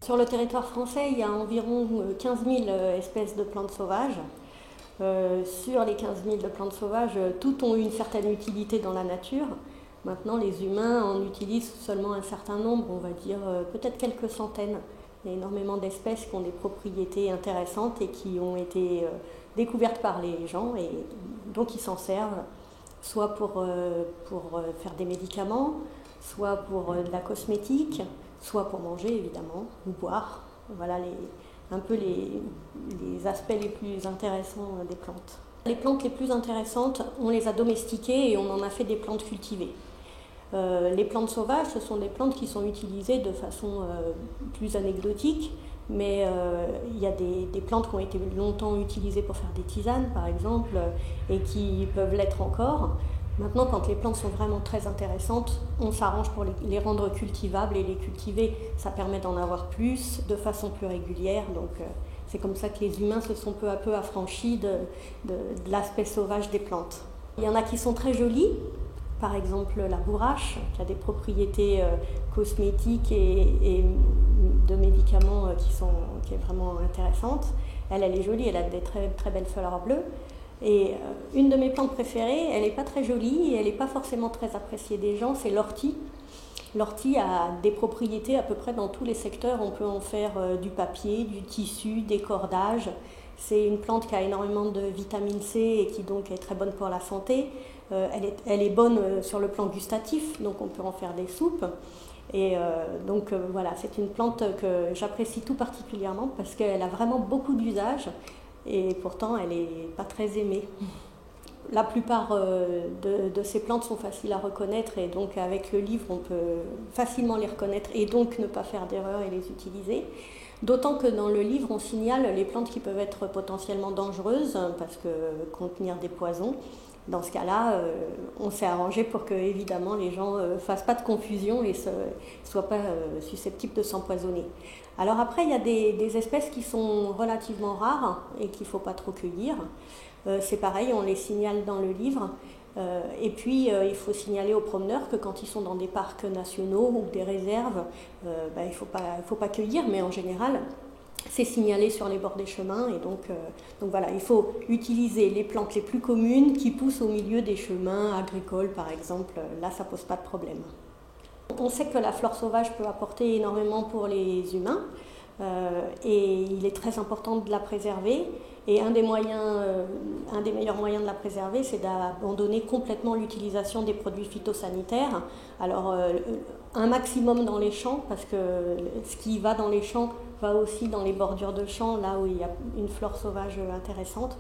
Sur le territoire français, il y a environ 15 000 espèces de plantes sauvages. Sur les 15 000 de plantes sauvages, toutes ont une certaine utilité dans la nature. Maintenant, les humains en utilisent seulement un certain nombre, on va dire peut-être quelques centaines. Il y a énormément d'espèces qui ont des propriétés intéressantes et qui ont été découvertes par les gens et donc ils s'en servent soit pour faire des médicaments, soit pour de la cosmétique, soit pour manger évidemment, ou boire. Voilà un peu les aspects les plus intéressants des plantes. Les plantes les plus intéressantes, on les a domestiquées et on en a fait des plantes cultivées. Les plantes sauvages, ce sont des plantes qui sont utilisées de façon plus anecdotique, mais il y a des plantes qui ont été longtemps utilisées pour faire des tisanes, par exemple, et qui peuvent l'être encore. Maintenant, quand les plantes sont vraiment très intéressantes, on s'arrange pour les rendre cultivables et les cultiver. Ça permet d'en avoir plus, de façon plus régulière. Donc, c'est comme ça que les humains se sont peu à peu affranchis de l'aspect sauvage des plantes. Il y en a qui sont très jolies. Par exemple, la bourrache, qui a des propriétés cosmétiques et de médicaments qui est vraiment intéressante. Elle est jolie, elle a des très, très belles fleurs bleues. Et une de mes plantes préférées, elle n'est pas très jolie et elle n'est pas forcément très appréciée des gens, c'est l'ortie. L'ortie a des propriétés à peu près dans tous les secteurs. On peut en faire du papier, du tissu, des cordages. C'est une plante qui a énormément de vitamine C et qui donc est très bonne pour la santé. Elle est bonne sur le plan gustatif, donc on peut en faire des soupes. Et voilà, c'est une plante que j'apprécie tout particulièrement parce qu'elle a vraiment beaucoup d'usages et pourtant elle n'est pas très aimée. La plupart de ces plantes sont faciles à reconnaître et donc avec le livre on peut facilement les reconnaître et donc ne pas faire d'erreur et les utiliser. D'autant que dans le livre on signale les plantes qui peuvent être potentiellement dangereuses parce que contenir des poisons. Dans ce cas-là, on s'est arrangé pour que évidemment les gens ne fassent pas de confusion et ne soient pas susceptibles de s'empoisonner. Alors après, il y a des espèces qui sont relativement rares et qu'il ne faut pas trop cueillir. C'est pareil, on les signale dans le livre. Et puis, il faut signaler aux promeneurs que quand ils sont dans des parcs nationaux ou des réserves, il ne faut pas cueillir, mais en général, c'est signalé sur les bords des chemins. Et donc voilà, il faut utiliser les plantes les plus communes qui poussent au milieu des chemins agricoles, par exemple. Là, ça ne pose pas de problème. On sait que la flore sauvage peut apporter énormément pour les humains. Et il est très important de la préserver. Et un des meilleurs moyens de la préserver, c'est d'abandonner complètement l'utilisation des produits phytosanitaires. Alors, un maximum dans les champs, parce que ce qui va dans les champs va aussi dans les bordures de champs, là où il y a une flore sauvage intéressante.